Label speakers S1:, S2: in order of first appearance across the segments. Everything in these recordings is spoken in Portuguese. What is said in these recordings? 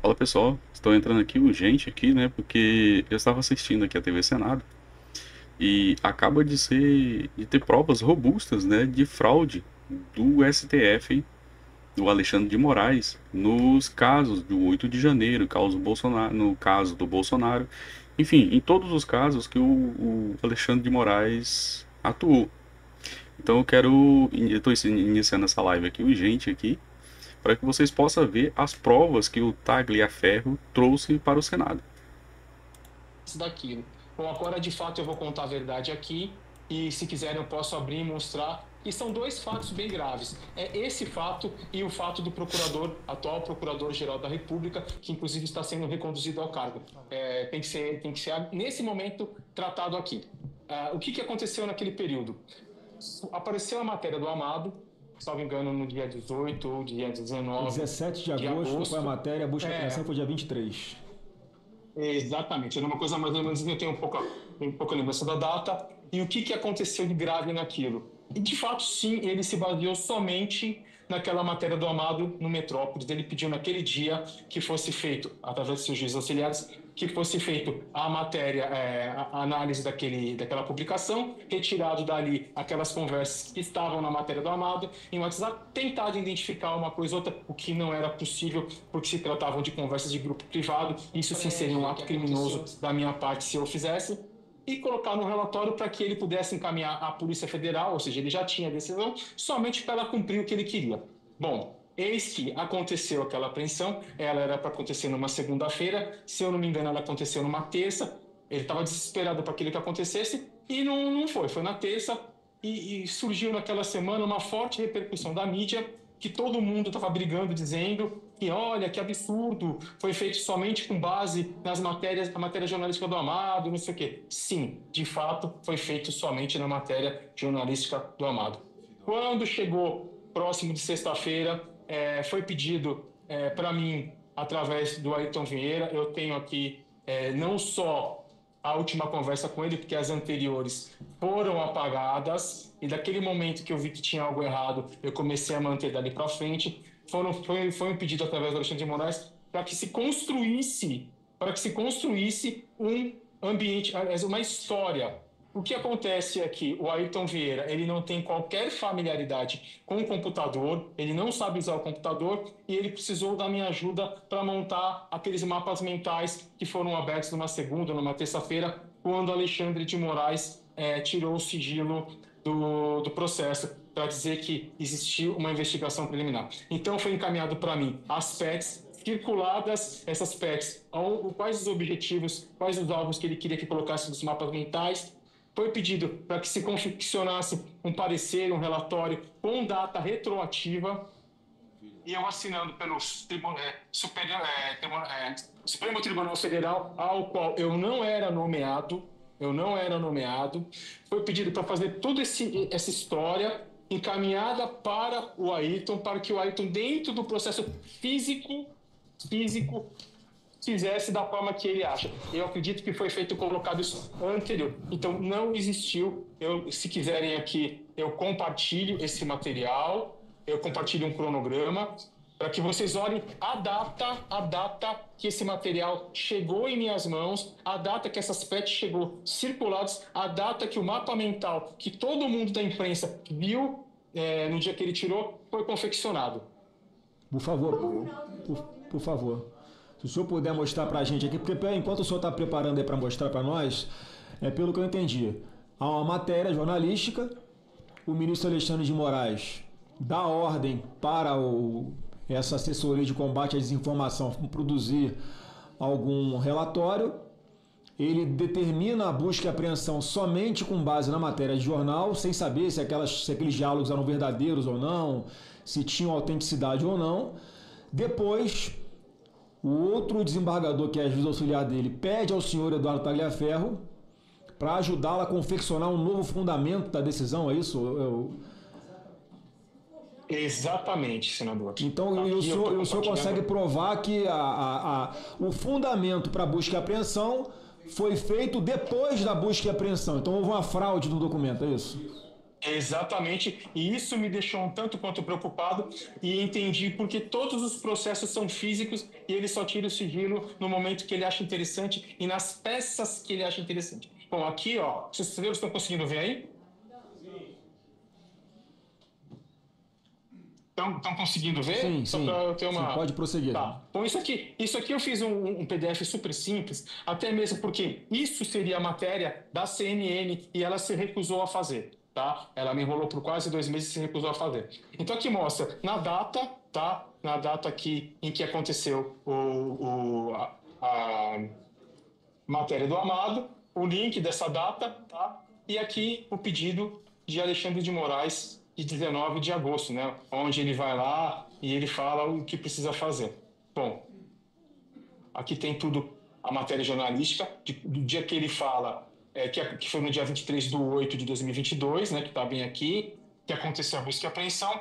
S1: Fala pessoal, estou entrando aqui urgente aqui, né? Porque eu estava assistindo aqui a TV Senado e acaba de ter provas robustas, né, de fraude do STF, hein, do Alexandre de Moraes, nos casos do 8 de janeiro, caso Bolsonaro, no caso do Bolsonaro, enfim, em todos os casos que o Alexandre de Moraes atuou. Então eu estou iniciando essa live aqui urgente aqui para que vocês possam ver as provas que o Tagliaferro trouxe para o Senado.
S2: Daquilo. Bom, agora de fato eu vou contar a verdade aqui e se quiserem eu posso abrir e mostrar. E são dois fatos bem graves. É esse fato e o fato do atual procurador-geral da República, que inclusive está sendo reconduzido ao cargo. Tem que ser nesse momento tratado aqui. O que aconteceu naquele período? Apareceu a matéria do Amado, se não me engano, no dia 18 ou dia 19
S3: 17 de agosto foi a matéria, a busca e apreensão foi dia 23.
S2: Exatamente, era uma coisa mais ou menos, eu tenho um pouco lembrança da data. E o que aconteceu de grave naquilo? E de fato, sim, ele se baseou somente naquela matéria do Amado no Metrópolis. Ele pediu naquele dia que fosse feito, através de seus juízes auxiliares, que fosse feito a matéria, a análise daquela publicação, retirado dali aquelas conversas que estavam na matéria do Amado, em WhatsApp, tentado identificar uma coisa ou outra, o que não era possível, porque se tratavam de conversas de grupo privado. Isso sim seria um ato criminoso da minha parte se eu fizesse. E colocar no relatório para que ele pudesse encaminhar à Polícia Federal, ou seja, ele já tinha a decisão, somente para ela cumprir o que ele queria. Bom, eis que aconteceu aquela apreensão, ela era para acontecer numa segunda-feira, se eu não me engano ela aconteceu numa terça, ele estava desesperado para aquilo que acontecesse, e não foi na terça, e surgiu naquela semana uma forte repercussão da mídia, que todo mundo estava brigando, dizendo que, olha, que absurdo, foi feito somente com base nas matérias, na matéria jornalística do Amado, não sei o quê. Sim, de fato, foi feito somente na matéria jornalística do Amado. Quando chegou próximo de sexta-feira, foi pedido para mim, através do Ayrton Vieira, eu tenho aqui não só a última conversa com ele, porque as anteriores foram apagadas, e daquele momento que eu vi que tinha algo errado, eu comecei a manter dali para frente. Foi um pedido através do Alexandre de Moraes para que se construísse um ambiente, uma história. O que acontece é que o Ayrton Vieira, ele não tem qualquer familiaridade com o computador, ele não sabe usar o computador e ele precisou da minha ajuda para montar aqueles mapas mentais que foram abertos numa segunda, numa terça-feira, quando Alexandre de Moraes tirou o sigilo do processo para dizer que existiu uma investigação preliminar. Então foi encaminhado para mim as PECs circuladas, essas PECs, quais os objetivos, quais os alvos que ele queria que colocasse nos mapas mentais. Foi pedido para que se confeccionasse um parecer, um relatório com data retroativa, e eu assinando pelo Supremo Tribunal Federal, ao qual eu não era nomeado, foi pedido para fazer toda essa história encaminhada para o Ayrton, para que o Ayrton, dentro do processo físico, fizesse da forma que ele acha. Eu acredito que foi feito colocado isso anterior. Então, não existiu. Se quiserem aqui, eu compartilho esse material, eu compartilho um cronograma, para que vocês olhem a data que esse material chegou em minhas mãos, a data que essas PETs chegou circuladas, a data que o mapa mental, que todo mundo da imprensa viu no dia que ele tirou, foi confeccionado.
S3: Por favor, por favor. Se o senhor puder mostrar para a gente aqui, porque enquanto o senhor está preparando aí para mostrar para nós, pelo que eu entendi, há uma matéria jornalística, o ministro Alexandre de Moraes dá ordem para essa assessoria de combate à desinformação produzir algum relatório, ele determina a busca e apreensão somente com base na matéria de jornal, sem saber se aqueles diálogos eram verdadeiros ou não, se tinham autenticidade ou não. Depois, o outro desembargador, que é juiz auxiliar dele, pede ao senhor Eduardo Tagliaferro para ajudá-lo a confeccionar um novo fundamento da decisão, é isso?
S2: Exatamente, senador.
S3: Então, o senhor consegue provar que o fundamento para a busca e apreensão foi feito depois da busca e apreensão. Então, houve uma fraude no documento, é isso?
S2: Exatamente, e isso me deixou um tanto quanto preocupado e entendi porque todos os processos são físicos e ele só tira o sigilo no momento que ele acha interessante e nas peças que ele acha interessante. Bom, aqui, ó, vocês estão conseguindo ver aí? Estão conseguindo ver?
S3: Sim,
S2: Só
S3: sim.
S2: para eu ter uma.
S3: Sim, pode prosseguir.
S2: Tá. Bom, isso aqui eu fiz um PDF super simples, até mesmo porque isso seria a matéria da CNN e ela se recusou a fazer, tá? Ela me enrolou por quase 2 meses e se recusou a fazer. Então aqui mostra na data, tá? Na data aqui em que aconteceu a matéria do Amado, o link dessa data, tá? E aqui o pedido de Alexandre de Moraes de 19 de agosto, né? Onde ele vai lá e ele fala o que precisa fazer. Bom, aqui tem tudo, a matéria jornalística, do dia que ele fala, que foi no dia 23/8/2022, né? Que está bem aqui, que aconteceu a busca e apreensão.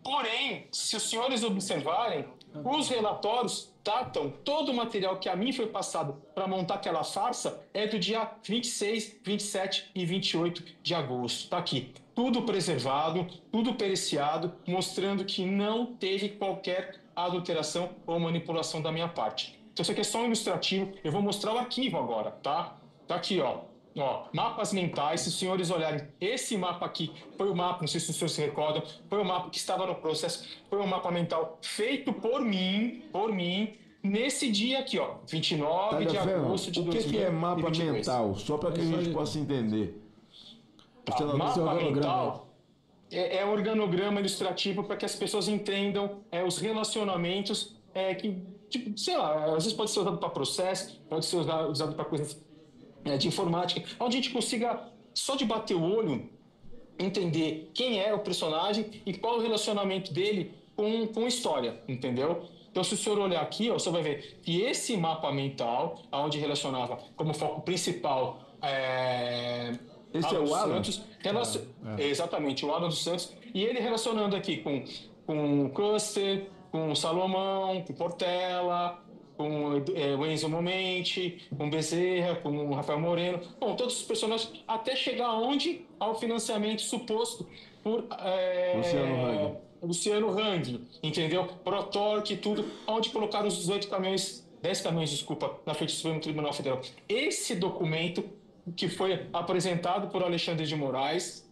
S2: Porém, se os senhores observarem, os relatórios datam todo o material que a mim foi passado para montar aquela farsa é do dia 26, 27 e 28 de agosto. Está aqui. Tudo preservado, tudo periciado, mostrando que não teve qualquer adulteração ou manipulação da minha parte. Então, isso aqui é só um ilustrativo. Eu vou mostrar o arquivo agora, tá? Tá aqui, ó. Ó, mapas mentais, se os senhores olharem, esse mapa aqui foi o mapa, não sei se os senhores se recordam, foi o mapa que estava no processo, foi um mapa mental feito por mim, nesse dia aqui, ó, 29 de agosto de 2022.
S4: O que é mapa mental? Só para que a gente possa entender.
S2: Mapa mental é um organograma ilustrativo para que as pessoas entendam os relacionamentos que, tipo, sei lá, às vezes pode ser usado para processo, pode ser usado para coisas de informática, onde a gente consiga, só de bater o olho, entender quem é o personagem e qual o relacionamento dele com a história, entendeu? Então, se o senhor olhar aqui, ó, você vai ver que esse mapa mental, onde relacionava como foco principal
S4: esse é o Alan?
S2: Santos, exatamente, o Alan dos Santos, e ele relacionando aqui com o Custer, com o Salomão, com o Portela, com o Enzo Momenti, com o Bezerra, com o Rafael Moreno, bom, todos os personagens, até chegar onde? Ao financiamento suposto por Luciano Hang, entendeu? Protorque e tudo, onde colocaram os 10 caminhões, desculpa, na frente do Supremo Tribunal Federal. Esse documento que foi apresentado por Alexandre de Moraes,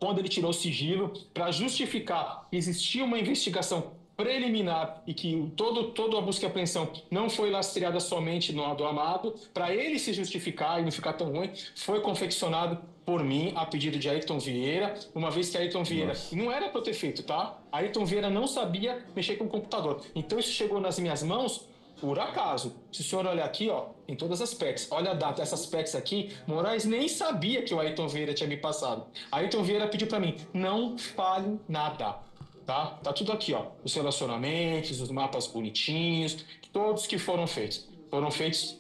S2: quando ele tirou o sigilo, para justificar que existia uma investigação preliminar e que toda a busca e apreensão não foi lastreada somente no do Amado, para ele se justificar e não ficar tão ruim, foi confeccionado por mim a pedido de Ayrton Vieira, uma vez que Ayrton Vieira não era para eu ter feito, tá? Ayrton Vieira não sabia mexer com o computador. Então isso chegou nas minhas mãos por acaso. Se o senhor olhar aqui, ó, em todas as PECs, olha a data, essas PECs aqui, Moraes nem sabia que o Ayrton Vieira tinha me passado. Ayrton Vieira pediu para mim, não fale nada. Tá tudo aqui, ó, os relacionamentos, os mapas bonitinhos, todos que foram feitos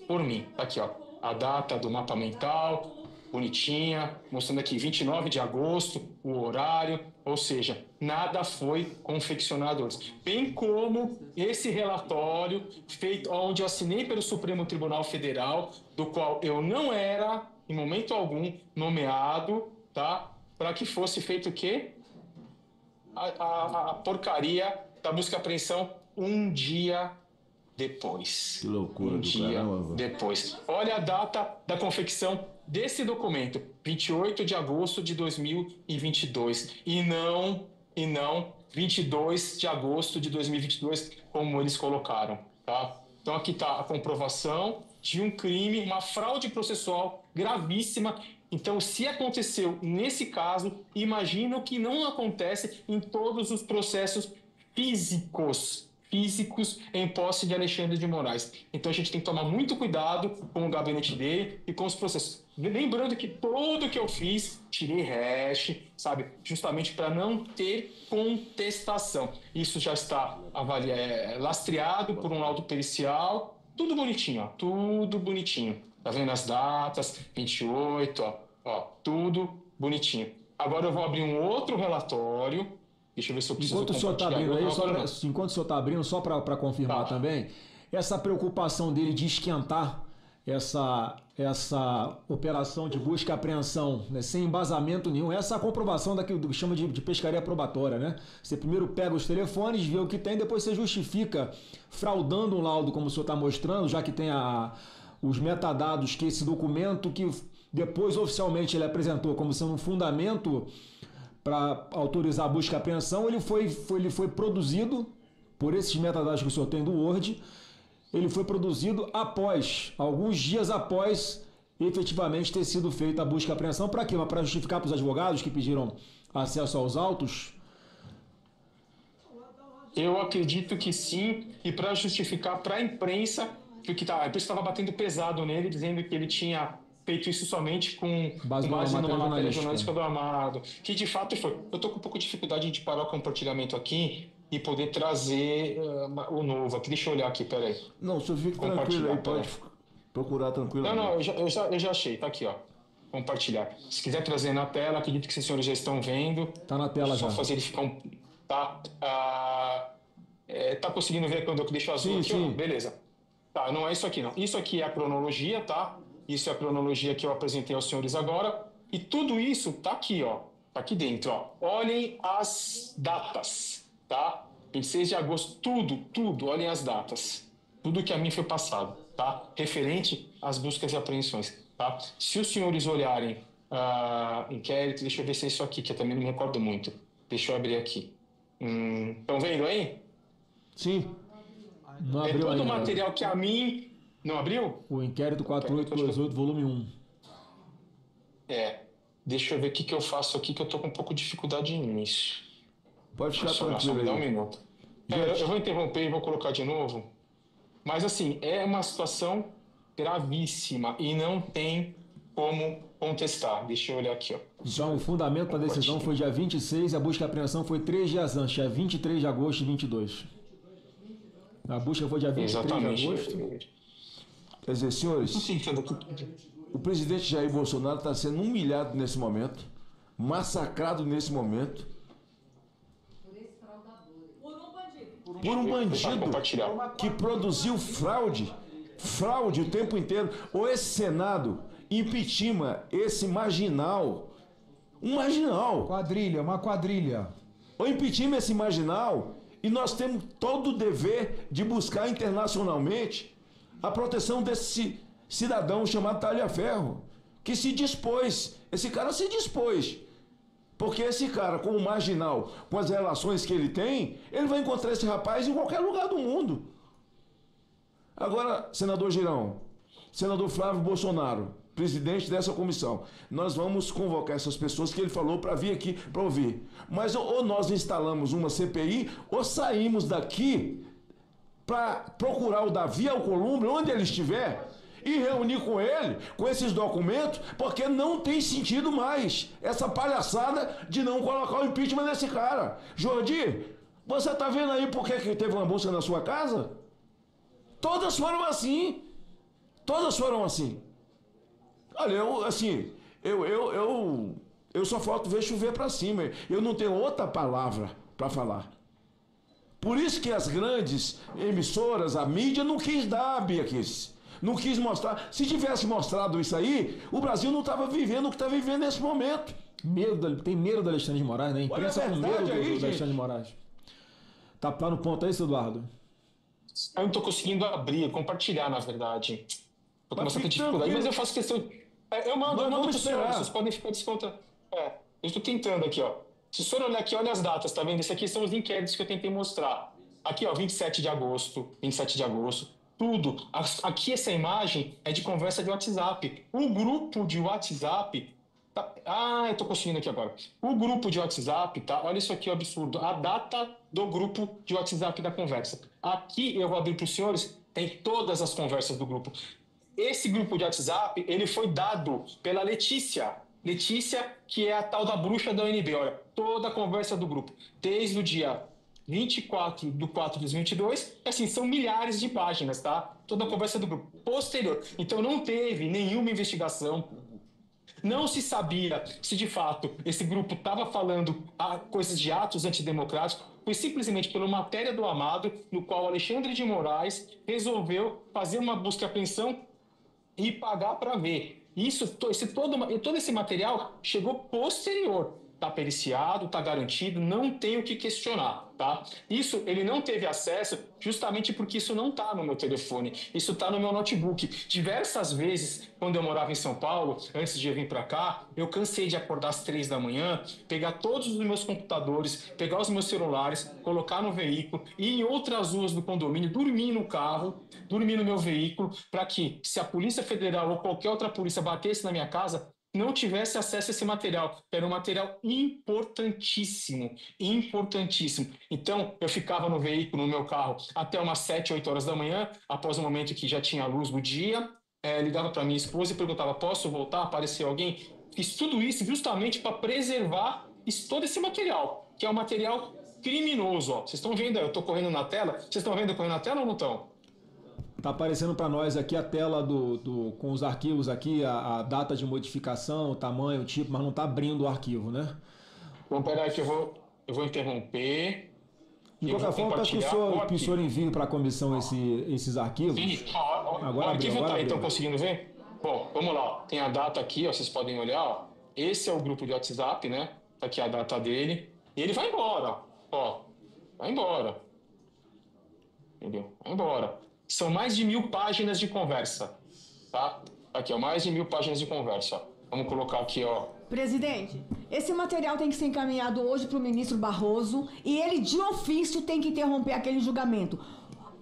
S2: por mim. Tá aqui, ó, a data do mapa mental, bonitinha, mostrando aqui 29 de agosto, o horário, ou seja, nada foi confeccionado antes. Bem como esse relatório feito onde eu assinei pelo Supremo Tribunal Federal, do qual eu não era, em momento algum, nomeado, tá? Para que fosse feito o quê? A porcaria da busca e apreensão um dia depois.
S4: Que loucura do caramba.
S2: Depois. Olha a data da confecção desse documento, 28 de agosto de 2022. E não 22 de agosto de 2022, como eles colocaram. Tá? Então aqui está a comprovação de um crime, uma fraude processual gravíssima. Então, se aconteceu nesse caso, imagino que não acontece em todos os processos físicos em posse de Alexandre de Moraes. Então, a gente tem que tomar muito cuidado com o gabinete dele e com os processos. Lembrando que tudo que eu fiz, tirei hash, sabe? Justamente para não ter contestação. Isso já está lastreado por um laudo pericial. Tudo bonitinho, ó. Tudo bonitinho. Tá vendo as datas? 28, ó, tudo bonitinho. Agora eu vou abrir um outro relatório. Deixa eu ver se eu preciso
S3: enquanto o senhor está abrindo aí, enquanto o senhor está abrindo, só para confirmar também, essa preocupação dele de esquentar essa operação de busca e apreensão, né, sem embasamento nenhum. Essa é a comprovação do que chama de pescaria probatória, né? Você primeiro pega os telefones, vê o que tem, depois você justifica fraudando um laudo, como o senhor está mostrando, já que tem os metadados que esse documento, que depois oficialmente ele apresentou como sendo um fundamento para autorizar a busca e apreensão, ele foi produzido por esses metadados que o senhor tem do Word. Ele foi produzido alguns dias após efetivamente ter sido feita a busca e apreensão. Para quê? Para justificar para os advogados que pediram acesso aos autos?
S2: Eu acredito que sim, e para justificar para a imprensa, porque a imprensa estava batendo pesado nele, dizendo que ele tinha feito isso somente com base numa matéria jornalística do Amado, que de fato foi. Eu estou com um pouco de dificuldade de parar o compartilhamento aqui e poder trazer o novo aqui. Deixa eu olhar aqui, peraí.
S4: Não, você fica tranquilo aí, pode procurar tranquilo.
S2: Não, eu já achei, tá aqui, ó. Compartilhar. Se quiser trazer na tela, acredito que os senhores já estão vendo.
S3: Tá na tela já.
S2: Só fazer ele ficar tá conseguindo ver quando eu deixo azul aqui?
S4: Sim.
S2: Beleza. Tá, não é isso aqui não. Isso aqui é a cronologia, tá? Isso é a cronologia que eu apresentei aos senhores agora. E tudo isso tá aqui, ó. Tá aqui dentro, ó. Olhem as datas, tá? 26 de agosto, tudo. Olhem as datas. Tudo que a mim foi passado, tá? Referente às buscas e apreensões, tá? Se os senhores olharem inquérito, deixa eu ver se é isso aqui, que eu também não me recordo muito. Deixa eu abrir aqui. Estão vendo aí?
S4: Sim.
S3: Não abriu
S2: todo
S3: ainda.
S2: o material que a mim... Não abriu?
S3: O inquérito 4828, volume 1.
S2: Deixa eu ver o que eu faço aqui, que eu tô com um pouco de dificuldade nisso.
S4: Pode ficar
S2: Só
S4: tranquilo
S2: me dá um
S4: aí.
S2: minuto. Eu vou interromper e vou colocar de novo. Mas assim, é uma situação gravíssima e não tem como contestar. Deixa eu olhar aqui, ó.
S3: Então, o fundamento da decisão foi dia 26 e a busca e apreensão foi 3 dias antes, dia 23 de agosto de 22. A busca foi dia 23 de agosto.
S4: Quer dizer, senhores, o presidente Jair Bolsonaro está sendo humilhado nesse momento, massacrado nesse momento. Por um bandido que produziu fraude o tempo inteiro. Ou esse Senado impeachment esse marginal,
S5: uma quadrilha.
S4: Ou impeachment esse marginal, e nós temos todo o dever de buscar internacionalmente a proteção desse cidadão chamado Talhaferro, que se dispôs, esse cara se dispôs. Porque esse cara, como marginal, com as relações que ele tem, ele vai encontrar esse rapaz em qualquer lugar do mundo. Agora, senador Girão, senador Flávio Bolsonaro, presidente dessa comissão, nós vamos convocar essas pessoas que ele falou para vir aqui para ouvir. Mas ou nós instalamos uma CPI, ou saímos daqui para procurar o Davi Alcolumbre, onde ele estiver, e reunir com ele, com esses documentos, porque não tem sentido mais essa palhaçada de não colocar o impeachment nesse cara. Jordi, você tá vendo aí por que teve uma busca na sua casa? Todas foram assim. Olha, eu só falta ver chover para cima. Eu não tenho outra palavra para falar. Por isso que as grandes emissoras, a mídia, não quis dar a Biaquice. Não quis mostrar. Se tivesse mostrado isso aí, o Brasil não estava vivendo o que está vivendo nesse momento.
S3: Tem medo do Alexandre de Moraes, né? A imprensa com medo do Alexandre de Moraes. Tá no ponto aí, seu Eduardo?
S2: Eu não estou conseguindo abrir, compartilhar, na verdade. Estou com bastante dificuldade, mas eu faço questão... Eu mando para os senhores, vocês podem ficar descontando. Eu estou tentando aqui, ó. Se o senhor olhar aqui, olha as datas, tá vendo? Esse aqui são os inquéritos que eu tentei mostrar. Aqui, ó, 27 de agosto. Tudo. Aqui essa imagem é de conversa de WhatsApp. O grupo de WhatsApp... eu tô conseguindo aqui agora. O grupo de WhatsApp, tá? Olha isso aqui, o absurdo. A data do grupo de WhatsApp da conversa. Aqui eu vou abrir para os senhores, tem todas as conversas do grupo. Esse grupo de WhatsApp, ele foi dado pela Letícia. Letícia, que é a tal da bruxa da UNB. Olha, toda a conversa do grupo. Desde o dia 24 de 4 de 2022, assim, são milhares de páginas, tá? Toda a conversa do grupo. Posterior. Então não teve nenhuma investigação. Não se sabia se, de fato, esse grupo estava falando coisas de atos antidemocráticos. Foi simplesmente pela matéria do Amado, no qual Alexandre de Moraes resolveu fazer uma busca e apreensão e pagar para ver. Todo esse material chegou posterior. Está periciado, está garantido, não tem o que questionar, tá? Isso ele não teve acesso justamente porque isso não está no meu telefone, isso está no meu notebook. Diversas vezes, quando eu morava em São Paulo, antes de eu vir para cá, eu cansei de acordar às 3 da manhã, pegar todos os meus computadores, pegar os meus celulares, colocar no veículo, ir em outras ruas do condomínio, dormir no carro, dormir no meu veículo, para que, se a Polícia Federal ou qualquer outra polícia batesse na minha casa, não tivesse acesso a esse material. Era um material importantíssimo, importantíssimo. Então, eu ficava no veículo, no meu carro, até umas 7, 8 horas da manhã, após o momento que já tinha luz do dia, ligava para minha esposa e perguntava, posso voltar? Apareceu alguém? Fiz tudo isso justamente para preservar todo esse material, que é um material criminoso. Ó. Vocês estão vendo, eu estou correndo na tela, vocês estão vendo eu correndo na tela ou não estão?
S3: Tá aparecendo para nós aqui a tela com os arquivos aqui, a data de modificação, o tamanho, o tipo, mas não tá abrindo o arquivo, né?
S2: Vamos pegar aqui, eu vou interromper.
S3: De qualquer forma, peço que o senhor envie para a comissão esses arquivos.
S2: Sim, o arquivo está aí, estão conseguindo ver? Bom, vamos lá. Tem a data aqui, ó, vocês podem olhar. Ó. Esse é o grupo de WhatsApp, né? Tá aqui a data dele. E ele vai embora, ó. Vai embora. Entendeu? Vai embora. São mais de 1000 páginas de conversa, tá? Aqui, ó, mais de 1000 páginas de conversa. Vamos colocar aqui, ó.
S5: Presidente, esse material tem que ser encaminhado hoje para o ministro Barroso e ele, de ofício, tem que interromper aquele julgamento.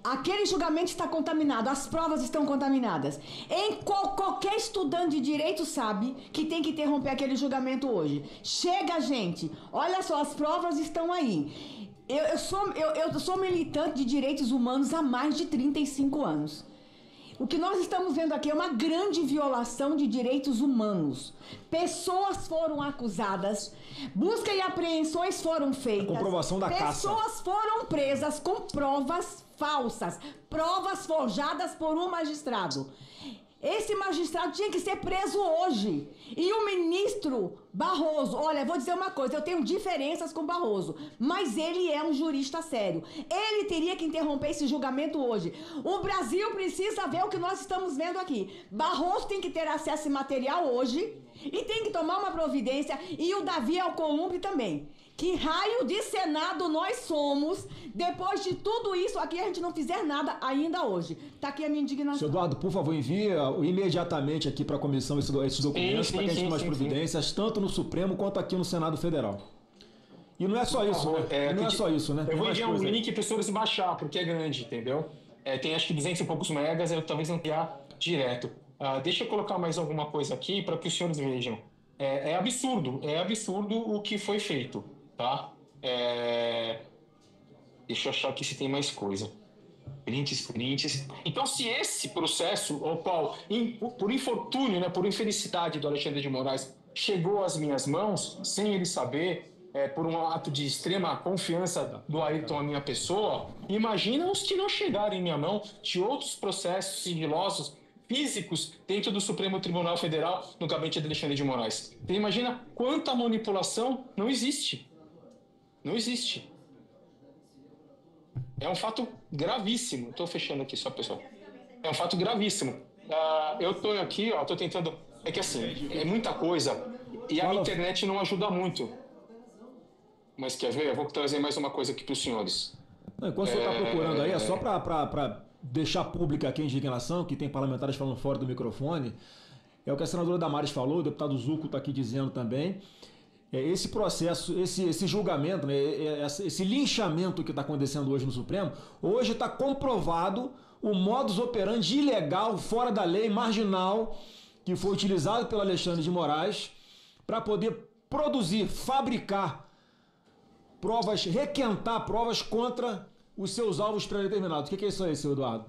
S5: Aquele julgamento está contaminado, as provas estão contaminadas. Qualquer estudante de direito sabe que tem que interromper aquele julgamento hoje. Chega, gente. Olha só, as provas estão aí. Eu sou militante de direitos humanos há mais de 35 anos. O que nós estamos vendo aqui é uma grande violação de direitos humanos. Pessoas foram acusadas, busca e apreensões foram feitas.
S3: A comprovação da caça.
S5: Pessoas foram presas com provas falsas, provas forjadas por um magistrado. Esse magistrado tinha que ser preso hoje. E o ministro Barroso, olha, vou dizer uma coisa, eu tenho diferenças com Barroso, mas ele é um jurista sério. Ele teria que interromper esse julgamento hoje. O Brasil precisa ver o que nós estamos vendo aqui. Barroso tem que ter acesso a esse material hoje e tem que tomar uma providência, e o Davi Alcolumbre também. Que raio de Senado nós somos, depois de tudo isso aqui a gente não fizer nada ainda hoje. Tá aqui a minha indignação.
S3: Senhor Eduardo, por favor, envie imediatamente aqui para a comissão esses documentos para que a gente tome as providências, tanto no Supremo quanto aqui no Senado Federal. E não é só isso, né? Não é só isso, né?
S2: Eu vou enviar um link para os senhores baixar, porque é grande, entendeu? Tem acho que 200 e poucos megas, eu talvez ampliar direto. Deixa eu colocar mais alguma coisa aqui para que os senhores vejam. É absurdo o que foi feito. Tá? Deixa eu achar aqui se tem mais coisa. Prints. Então, se esse processo, ao qual, por infortúnio, né, por infelicidade do Alexandre de Moraes, chegou às minhas mãos, sem ele saber, por um ato de extrema confiança do Ayrton à minha pessoa, imagina os que não chegaram em minha mão de outros processos sigilosos físicos dentro do Supremo Tribunal Federal no gabinete de Alexandre de Moraes. Você imagina quanta manipulação não existe. Não existe. É um fato gravíssimo. Estou fechando aqui só, pessoal. É um fato gravíssimo. Eu estou aqui, estou tentando... É que assim, é muita coisa e a internet não ajuda muito. Mas quer ver? Eu vou trazer mais uma coisa aqui para os senhores.
S3: Enquanto o senhor está procurando aí, é só para deixar pública aqui a indignação, que tem parlamentares falando fora do microfone. É o que a senadora Damares falou, o deputado Zucco está aqui dizendo também. Esse processo, esse julgamento, né, esse linchamento que está acontecendo hoje no Supremo, hoje está comprovado o modus operandi ilegal, fora da lei, marginal, que foi utilizado pelo Alexandre de Moraes para poder produzir, fabricar provas, requentar provas contra os seus alvos pré-determinados. O que é isso aí, senhor Eduardo?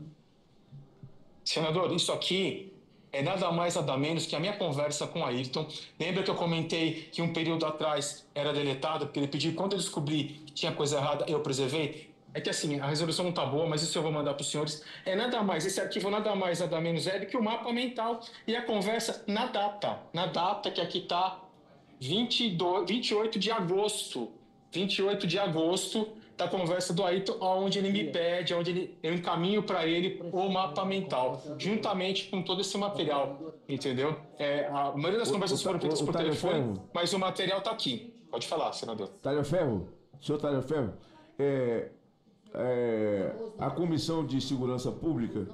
S2: Senador, isso aqui é nada mais, nada menos que a minha conversa com o Ayrton. Lembra que eu comentei que um período atrás era deletado, porque ele pediu, quando eu descobri que tinha coisa errada, eu preservei? É que assim, a resolução não está boa, mas isso eu vou mandar para os senhores. Nada mais, esse arquivo nada mais, nada menos do que o mapa mental e a conversa na data que aqui está 28 de agosto. 28 de agosto da conversa do Ayrton, onde ele me pede, onde eu encaminho para ele o mapa mental, juntamente com todo esse material, entendeu? A maioria das conversas foram feitas por telefone, mas o material está aqui. Pode falar, senador.
S4: Talhaferro, senhor Talhaferro, a Comissão de Segurança Pública,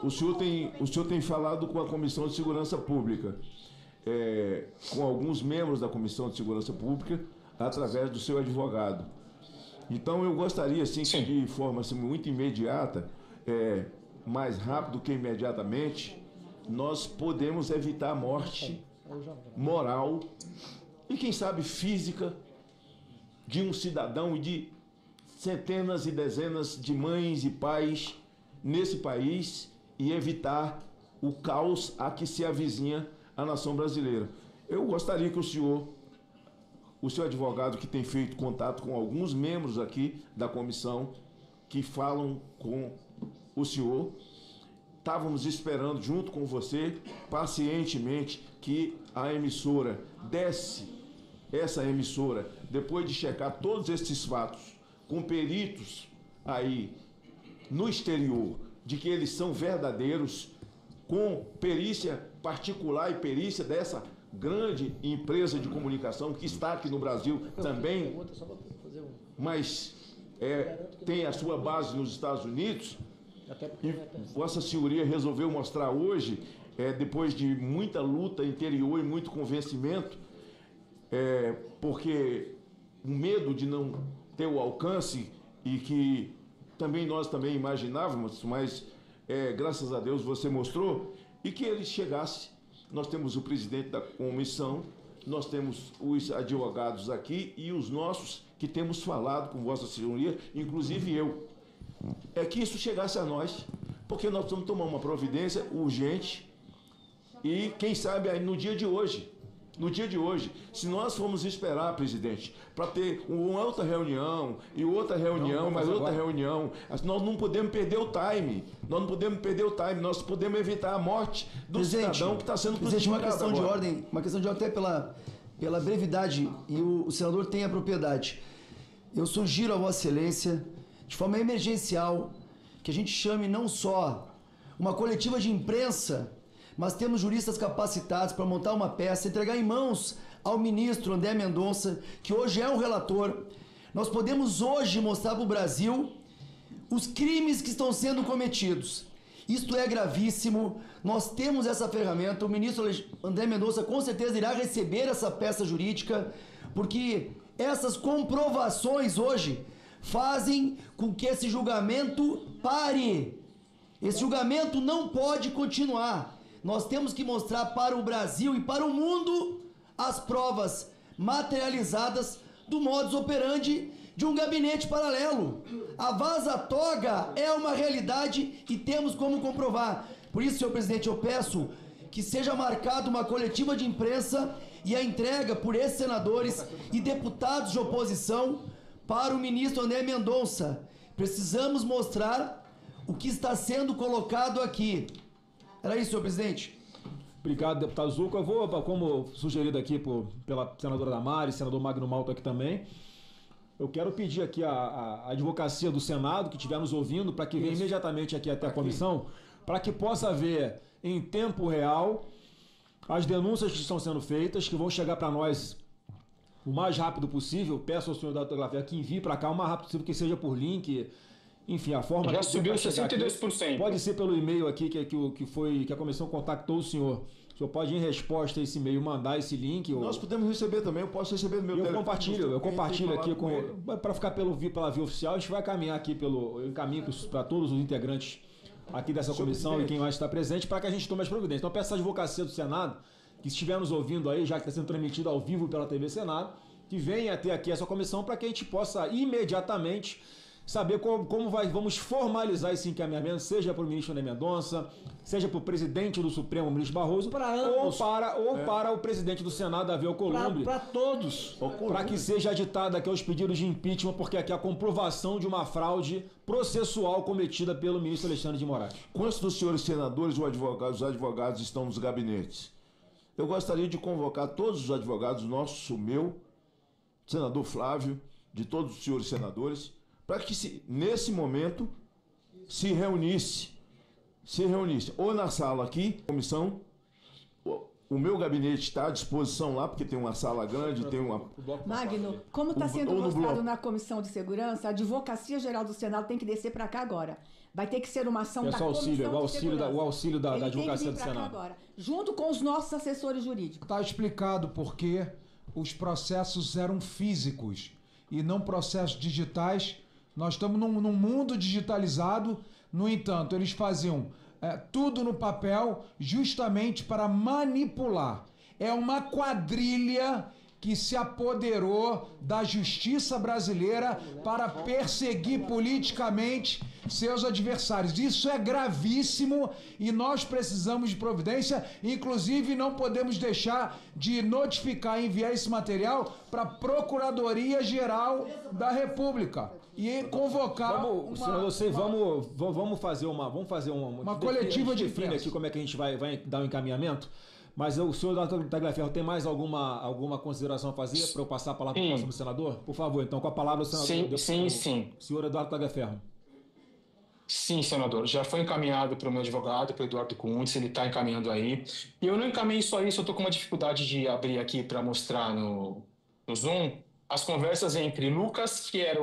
S4: o senhor tem falado com a Comissão de Segurança Pública, com alguns membros da Comissão de Segurança Pública, através do seu advogado. Então eu gostaria, assim, que de forma assim, muito imediata, mais rápido que imediatamente, nós podemos evitar a morte moral e, quem sabe, física de um cidadão e de centenas e dezenas de mães e pais nesse país e evitar o caos a que se avizinha a nação brasileira. Eu gostaria que o seu advogado, que tem feito contato com alguns membros aqui da comissão, que falam com o senhor, estávamos esperando, junto com você, pacientemente, que a emissora essa emissora, depois de checar todos esses fatos, com peritos aí no exterior, de que eles são verdadeiros, com perícia particular e perícia dessa grande empresa de comunicação que está aqui no Brasil também, mas tem a sua base nos Estados Unidos. E Vossa Senhoria resolveu mostrar hoje, depois de muita luta interior e muito convencimento, porque o medo de não ter o alcance e que nós também imaginávamos, mas graças a Deus você mostrou, e que ele chegasse. Nós temos o presidente da comissão, nós temos os advogados aqui e os nossos que temos falado com Vossa Senhoria, inclusive eu. Que isso chegasse a nós, porque nós precisamos tomar uma providência urgente e, quem sabe, aí no dia de hoje, se nós formos esperar, presidente, para ter uma outra reunião e outra reunião, mais outra reunião, nós não podemos perder o time. Nós podemos evitar a morte do cidadão que está sendo prejudicado.
S6: Uma questão de ordem até pela brevidade, e o senador tem a propriedade. Eu sugiro a Vossa Excelência, de forma emergencial, que a gente chame não só uma coletiva de imprensa, mas temos juristas capacitados para montar uma peça, entregar em mãos ao ministro André Mendonça, que hoje é um relator. Nós podemos hoje mostrar para o Brasil os crimes que estão sendo cometidos. Isto é gravíssimo, nós temos essa ferramenta, o ministro André Mendonça com certeza irá receber essa peça jurídica, porque essas comprovações hoje fazem com que esse julgamento pare. Esse julgamento não pode continuar. Nós temos que mostrar para o Brasil e para o mundo as provas materializadas do modus operandi de um gabinete paralelo. A vaza-toga é uma realidade e temos como comprovar. Por isso, senhor presidente, eu peço que seja marcada uma coletiva de imprensa e a entrega por esses senadores e deputados de oposição para o ministro André Mendonça. Precisamos mostrar o que está sendo colocado aqui. Era isso, senhor presidente.
S3: Obrigado, deputado Zucco. Eu vou, como sugerido aqui pela senadora Damares, senador Magno Malta aqui também, eu quero pedir aqui a advocacia do Senado, que estiver nos ouvindo, para que venha imediatamente aqui até a comissão, para que possa ver em tempo real as denúncias que estão sendo feitas, que vão chegar para nós o mais rápido possível. Peço ao senhor da Autografia que envie para cá o mais rápido possível, que seja por link. Enfim, a forma...
S2: Já subiu 62%.
S3: Pode ser pelo e-mail aqui que a comissão contactou o senhor. O senhor pode, em resposta a esse e-mail, mandar esse link.
S4: Nós podemos receber também, eu posso receber no meu telefone.
S3: Eu compartilho aqui para ficar pela via oficial. A gente vai caminhar aqui eu encaminho para todos os integrantes aqui dessa comissão e quem mais está presente, para que a gente tome as providências. Então, peço a advocacia do Senado, que estiver nos ouvindo aí, já que está sendo transmitido ao vivo pela TV Senado, que venha até aqui essa comissão para que a gente possa imediatamente saber como vamos formalizar esse encaminhamento, seja para o ministro André Mendonça, seja para o presidente do Supremo, ministro Barroso, para o presidente do Senado, Davi Alcolumbre.
S6: Para todos.
S3: Para que seja aditada aqui os pedidos de impeachment, porque aqui é a comprovação de uma fraude processual cometida pelo ministro Alexandre de Moraes.
S4: Quantos dos senhores senadores ou os advogados estão nos gabinetes? Eu gostaria de convocar todos os advogados nossos, o meu, senador Flávio, de todos os senhores senadores, para que nesse momento se reunisse ou na sala aqui, comissão. O meu gabinete está à disposição lá, porque tem uma sala grande, tem uma...
S5: Magno, como está sendo mostrado na Comissão de Segurança, a Advocacia Geral do Senado tem que descer para cá agora. Vai ter que ser uma ação da Comissão de Segurança.
S3: O auxílio da Advocacia do Senado.
S5: Agora, junto com os nossos assessores jurídicos.
S7: Está explicado por que os processos eram físicos e não processos digitais. Nós estamos num mundo digitalizado, no entanto, eles faziam tudo no papel justamente para manipular. É uma quadrilha que se apoderou da justiça brasileira para perseguir politicamente seus adversários. Isso é gravíssimo e nós precisamos de providência. Inclusive, não podemos deixar de notificar e enviar esse material para a Procuradoria-Geral da República e convocar
S3: vamos fazer uma
S7: coletiva de imprensa
S3: aqui como é que a gente vai dar um encaminhamento. Mas o senhor Tagliaferro tem mais alguma consideração a fazer para eu passar a palavra para o próximo senador? Por favor, então, com a palavra o senador.
S2: Sim.
S3: Senhor Eduardo Tagliaferro.
S2: Sim, senador. Já foi encaminhado para o meu advogado, para o Eduardo Kuntz, ele está encaminhando aí. E eu não encaminhei só isso, eu estou com uma dificuldade de abrir aqui para mostrar no Zoom as conversas entre Lucas, que era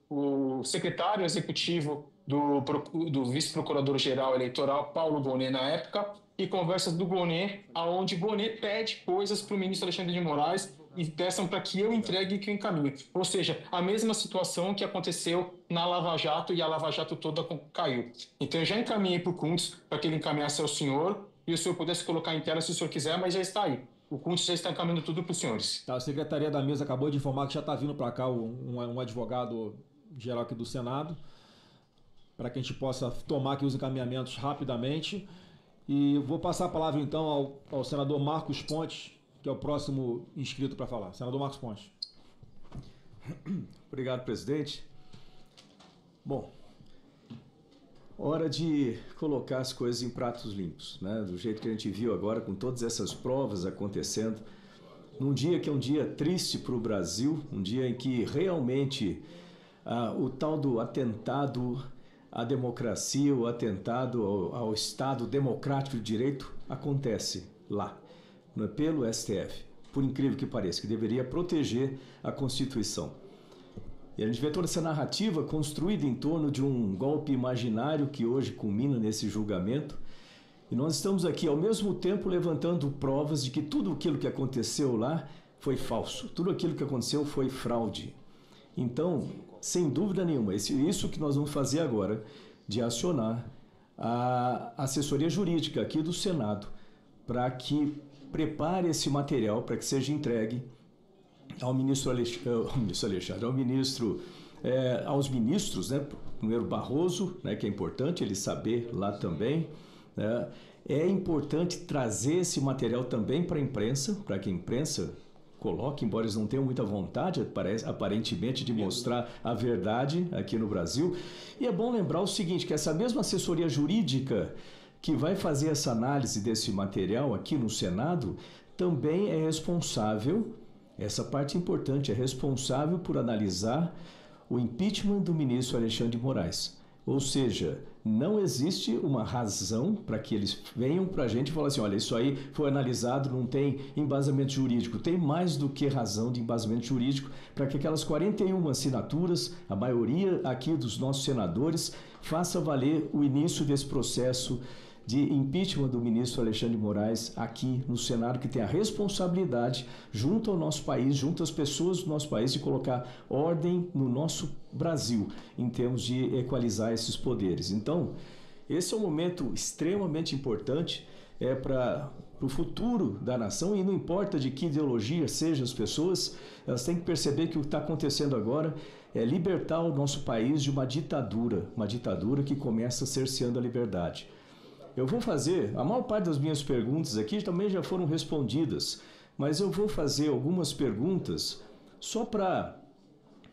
S2: o secretário executivo do vice-procurador-geral eleitoral, Paulo Gonet, na época, e conversas do Gonet, onde Gonet pede coisas para o ministro Alexandre de Moraes e peçam para que eu entregue e que eu encaminhe. Ou seja, a mesma situação que aconteceu na Lava Jato e a Lava Jato toda caiu. Então eu já encaminhei para o Kuntz para que ele encaminhasse ao senhor e o senhor pudesse colocar em tela se o senhor quiser, mas já está aí. O Kuntz já está encaminhando tudo para os senhores.
S3: Tá, a Secretaria da Mesa acabou de informar que já está vindo para cá um advogado geral aqui do Senado, para que a gente possa tomar aqui os encaminhamentos rapidamente. E vou passar a palavra então ao senador Marcos Pontes, que é o próximo inscrito para falar. Senador Marcos Pontes.
S8: Obrigado, presidente. Bom, hora de colocar as coisas em pratos limpos, né? Do jeito que a gente viu agora, com todas essas provas acontecendo, num dia que é um dia triste para o Brasil, um dia em que realmente o tal do atentado à democracia, o atentado ao Estado democrático de direito acontece lá, pelo STF, por incrível que pareça, que deveria proteger a Constituição. E a gente vê toda essa narrativa construída em torno de um golpe imaginário que hoje culmina nesse julgamento. E nós estamos aqui, ao mesmo tempo, levantando provas de que tudo aquilo que aconteceu lá foi falso, tudo aquilo que aconteceu foi fraude. Então, sem dúvida nenhuma, isso que nós vamos fazer agora, de acionar a assessoria jurídica aqui do Senado para que prepare esse material para que seja entregue ao ministro Alexandre, aos ministros, né? Primeiro Barroso, né, que é importante ele saber lá também, né? É importante trazer esse material também para a imprensa, para que a imprensa coloque, embora eles não tenham muita vontade, aparentemente, de mostrar a verdade aqui no Brasil. E é bom lembrar o seguinte, que essa mesma assessoria jurídica que vai fazer essa análise desse material aqui no Senado, também é responsável, essa parte importante, é responsável por analisar o impeachment do ministro Alexandre de Moraes. Ou seja, não existe uma razão para que eles venham para a gente e falem assim, olha, isso aí foi analisado, não tem embasamento jurídico. Tem mais do que razão de embasamento jurídico para que aquelas 41 assinaturas, a maioria aqui dos nossos senadores, faça valer o início desse processo de impeachment do ministro Alexandre de Moraes aqui no Senado, que tem a responsabilidade, junto ao nosso país, junto às pessoas do nosso país, de colocar ordem no nosso Brasil, em termos de equalizar esses poderes. Então, esse é um momento extremamente importante para o futuro da nação, e não importa de que ideologia sejam as pessoas, elas têm que perceber que o que está acontecendo agora é libertar o nosso país de uma ditadura que começa cerceando a liberdade. Eu vou fazer, a maior parte das minhas perguntas aqui também já foram respondidas, mas eu vou fazer algumas perguntas só para,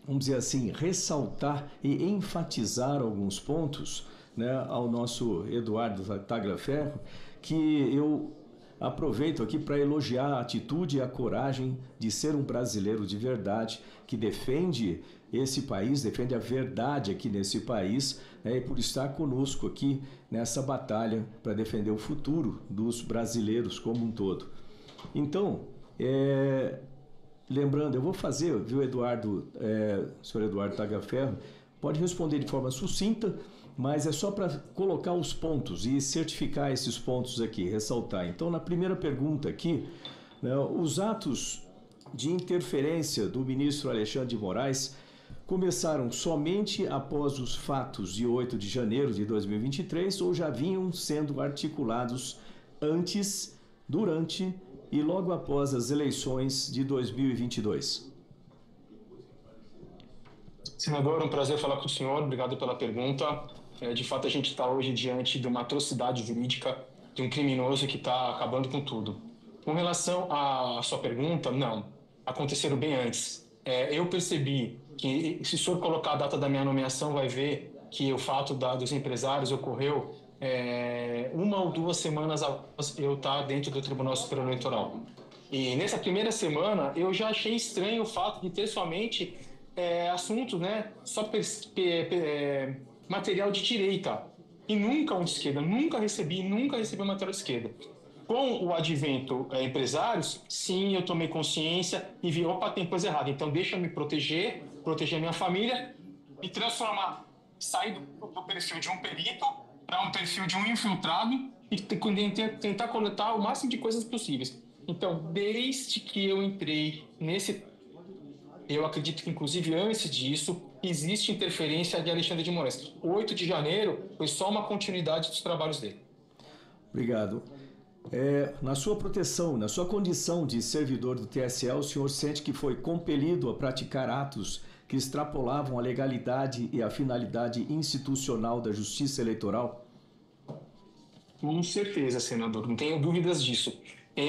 S8: vamos dizer assim, ressaltar e enfatizar alguns pontos, né, ao nosso Eduardo Tagliaferro, que eu aproveito aqui para elogiar a atitude e a coragem de ser um brasileiro de verdade, que defende esse país, defende a verdade aqui nesse país, né, e por estar conosco aqui nessa batalha para defender o futuro dos brasileiros como um todo. Então, lembrando, eu vou fazer, viu, Eduardo, senhor Eduardo Tagliaferro, pode responder de forma sucinta, mas é só para colocar os pontos e certificar esses pontos aqui, ressaltar. Então, na primeira pergunta aqui, né, os atos de interferência do ministro Alexandre de Moraes começaram somente após os fatos de 8 de janeiro de 2023 ou já vinham sendo articulados antes, durante e logo após as eleições de 2022?
S2: Senador, um prazer falar com o senhor, obrigado pela pergunta. De fato, a gente está hoje diante de uma atrocidade jurídica, de um criminoso que está acabando com tudo. Com relação à sua pergunta, não, aconteceram bem antes. Eu percebi que, se o senhor colocar a data da minha nomeação, vai ver que o fato dos empresários ocorreu 1 ou 2 semanas após eu estar dentro do Tribunal Superior Eleitoral. E nessa primeira semana, eu já achei estranho o fato de ter somente assuntos, né, só material de direita, e nunca um de esquerda, nunca recebi material de esquerda. Com o advento empresários, sim, eu tomei consciência e vi, opa, tem coisa errada, então deixa eu me proteger minha família, e transformar, sair do perfil de um perito para um perfil de um infiltrado e tentar coletar o máximo de coisas possíveis. Então, desde que eu entrei eu acredito que, inclusive, antes disso, existe interferência de Alexandre de Moraes. O 8 de janeiro foi só uma continuidade dos trabalhos dele.
S8: Obrigado. Na sua proteção, na sua condição de servidor do TSE, o senhor sente que foi compelido a praticar atos que extrapolavam a legalidade e a finalidade institucional da Justiça Eleitoral?
S2: Com certeza, senador, não tenho dúvidas disso.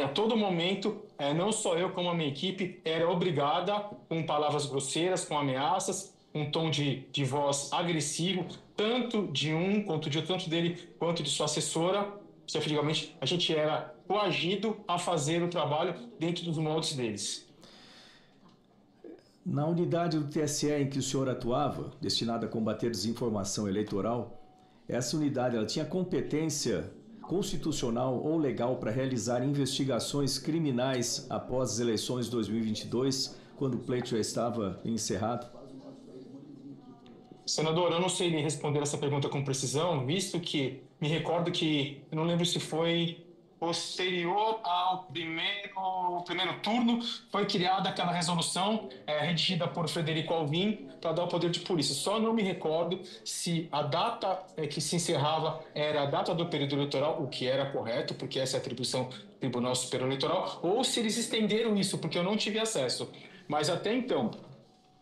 S2: A todo momento, não só eu como a minha equipe era obrigada, com palavras grosseiras, com ameaças, um tom de voz agressivo, tanto de um quanto de outro, tanto dele quanto de sua assessora. Efetivamente, a gente era coagido a fazer o trabalho dentro dos moldes deles.
S8: Na unidade do TSE em que o senhor atuava, destinada a combater desinformação eleitoral, essa unidade ela tinha competência constitucional ou legal para realizar investigações criminais após as eleições de 2022, quando o pleito já estava encerrado?
S2: Senador, eu não sei lhe responder essa pergunta com precisão, visto que me recordo que, eu não lembro se foi posterior ao primeiro turno, foi criada aquela resolução redigida por Frederico Alvim para dar o poder de polícia. Só não me recordo se a data que se encerrava era a data do período eleitoral, o que era correto, porque essa é a atribuição do Tribunal Superior Eleitoral, ou se eles estenderam isso, porque eu não tive acesso. Mas até então,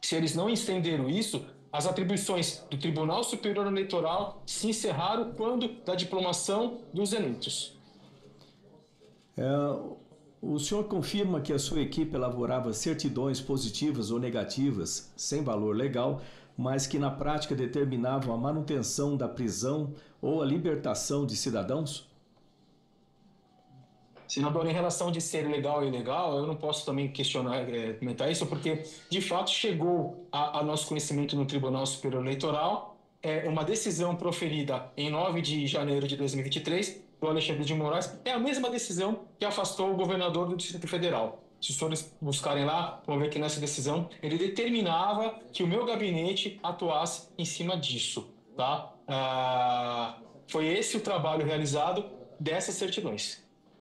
S2: se eles não estenderam isso, as atribuições do Tribunal Superior Eleitoral se encerraram quando da diplomação dos eleitos.
S8: O senhor confirma que a sua equipe elaborava certidões positivas ou negativas, sem valor legal, mas que na prática determinavam a manutenção da prisão ou a libertação de cidadãos?
S2: Senador, em relação de ser legal ou ilegal, eu não posso também comentar isso, porque, de fato, chegou a nosso conhecimento no Tribunal Superior Eleitoral uma decisão proferida em 9 de janeiro de 2023, do Alexandre de Moraes, é a mesma decisão que afastou o governador do Distrito Federal. Se os senhores buscarem lá, vão ver que nessa decisão ele determinava que o meu gabinete atuasse em cima disso. Tá? Foi esse o trabalho realizado dessas certidões.